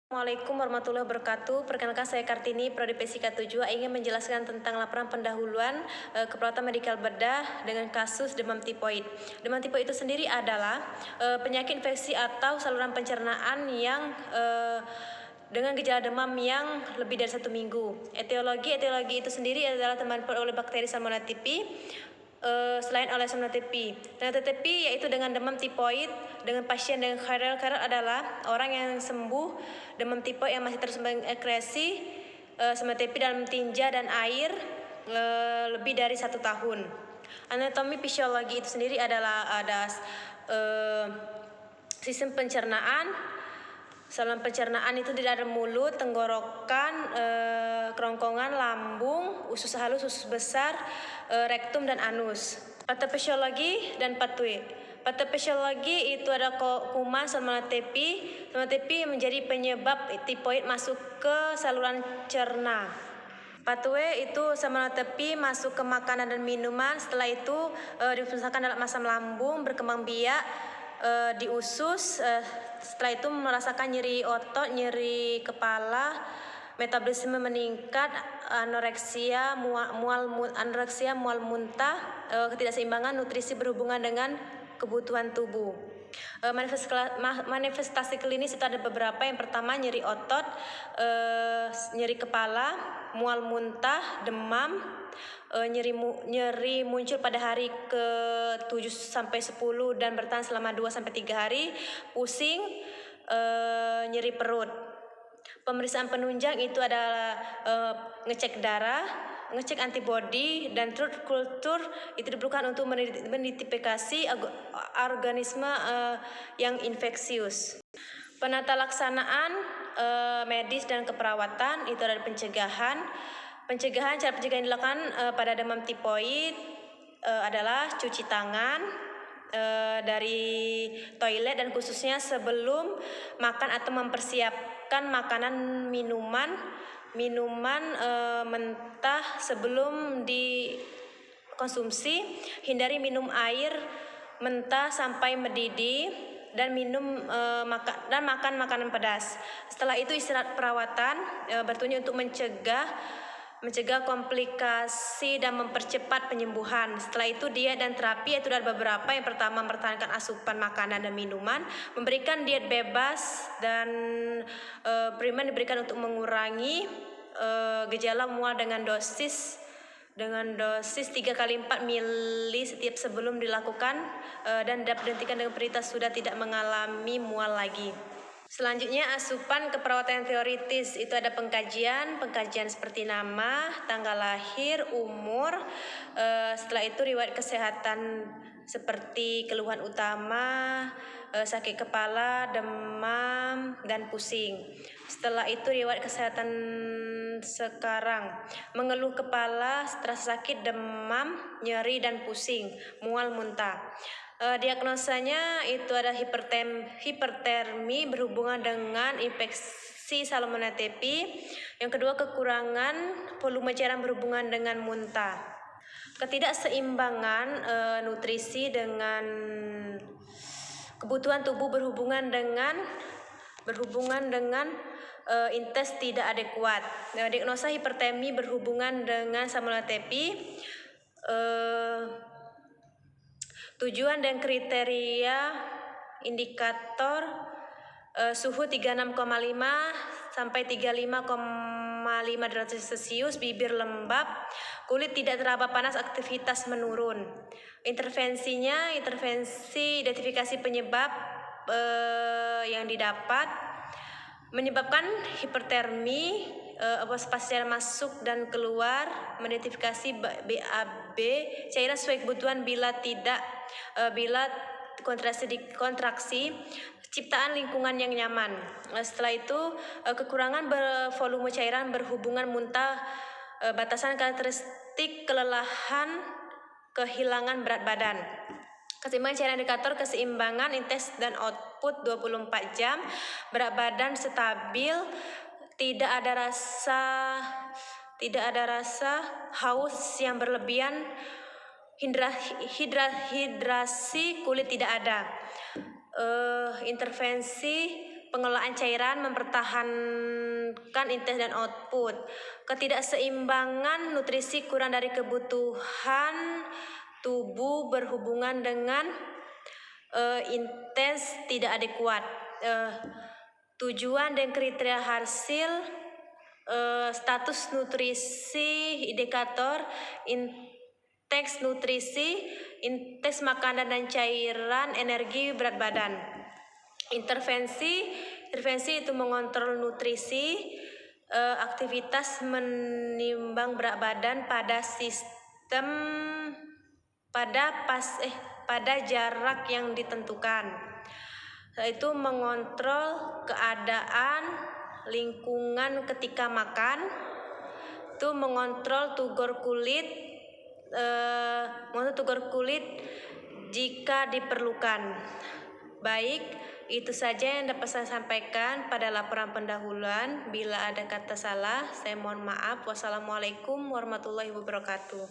Assalamualaikum warahmatullahi wabarakatuh. Perkenalkan saya Kartini, Prodi Fisika 7, ingin menjelaskan tentang laporan pendahuluan keperawatan medikal bedah dengan kasus demam tipoid. Demam tipoid itu sendiri adalah penyakit infeksi atau saluran pencernaan yang dengan gejala demam yang lebih dari 1 minggu. Etiologi itu sendiri adalah disebabkan oleh bakteri Salmonella typhi. Selain oleh Salmonella typhi. Salmonella typhi yaitu dengan demam tipoid dengan pasien dengan KRL adalah orang yang sembuh demam tipoid yang masih terus mengekresi Salmonella typhi dalam tinja dan air lebih dari 1 tahun. Anatomi fisiologi itu sendiri adalah ada sistem pencernaan. Saluran pencernaan itu di dalam mulut, tenggorokan, kerongkongan, lambung, usus halus, usus besar, rektum dan anus. Patofisiologi dan pathway. Patofisiologi itu ada kuman Salmonella typhi. Salmonella typhi menjadi penyebab tipoid masuk ke saluran cerna. Pathway itu Salmonella typhi masuk ke makanan dan minuman. Setelah itu difungsikan dalam asam lambung, berkembang biak di usus. Setelah itu merasakan nyeri otot, nyeri kepala, metabolisme meningkat, anoreksia, mual muntah, ketidakseimbangan nutrisi berhubungan dengan kebutuhan tubuh. Manifestasi klinis itu ada beberapa. Yang pertama nyeri otot, nyeri kepala, mual muntah, demam, nyeri muncul pada hari ke-7 sampai 10 dan bertahan selama 2 sampai 3 hari, pusing, nyeri perut. Pemeriksaan penunjang itu adalah ngecek darah, ngecek antibodi, dan throat culture itu diperlukan untuk mengidentifikasi organisme yang infeksius. Penata laksanaan medis dan keperawatan itu ada pencegahan. Cara pencegahan dilakukan pada demam tipoid adalah cuci tangan dari toilet dan khususnya sebelum makan atau mempersiapkan makanan minuman mentah sebelum dikonsumsi. Hindari minum air mentah sampai mendidih dan makan makanan pedas. Setelah itu istirahat perawatan bertujuan untuk mencegah komplikasi dan mempercepat penyembuhan. Setelah itu diet dan terapi itu ada beberapa. Yang pertama mempertahankan asupan makanan dan minuman, memberikan diet bebas dan primer diberikan untuk mengurangi gejala mual dengan dosis 3 kali 4 mili setiap sebelum dilakukan dan dapat dihentikan dengan prioritas sudah tidak mengalami mual lagi. Selanjutnya asupan keperawatan teoritis itu ada pengkajian seperti nama, tanggal lahir, umur. Setelah itu riwayat kesehatan seperti keluhan utama, sakit kepala, demam, dan pusing. Setelah itu riwayat kesehatan sekarang, mengeluh kepala, terasa sakit, demam, nyeri dan pusing, mual muntah. Diagnosanya itu ada hipertermi berhubungan dengan infeksi Salmonella typhi. Yang kedua kekurangan volume cairan berhubungan dengan muntah. Ketidakseimbangan nutrisi dengan kebutuhan tubuh berhubungan dengan intest tidak adekuat. Diagnosa hipertermi berhubungan dengan Salmonella typhi. Tujuan dan kriteria indikator suhu 36,5 sampai 35,5 derajat Celcius, bibir lembab, kulit tidak teraba panas, aktivitas menurun. Intervensi identifikasi penyebab yang didapat menyebabkan hipertermi, pasien masuk dan keluar, mengidentifikasi BAB cairan sesuai kebutuhan bila kontraksi, ciptaan lingkungan yang nyaman. Setelah itu kekurangan volume cairan berhubungan muntah, batasan karakteristik kelelahan, kehilangan berat badan. Keseimbangan cairan indikator keseimbangan intake dan output 24 jam, berat badan stabil, tidak ada rasa haus yang berlebihan, hidrasi kulit tidak ada. Intervensi pengelolaan cairan, mempertahankan intake dan output. Ketidakseimbangan nutrisi kurang dari kebutuhan tubuh berhubungan dengan intens tidak adekuat. Tujuan dan kriteria hasil status nutrisi indikator indeks nutrisi, indeks makanan dan cairan, energi, berat badan. Intervensi itu mengontrol nutrisi, aktivitas menimbang berat badan pada sistem pada jarak yang ditentukan. Yaitu mengontrol keadaan lingkungan ketika makan, itu mengontrol tugor kulit jika diperlukan. Baik, itu saja yang dapat saya sampaikan pada laporan pendahuluan. Bila ada kata salah, saya mohon maaf. Wassalamualaikum warahmatullahi wabarakatuh.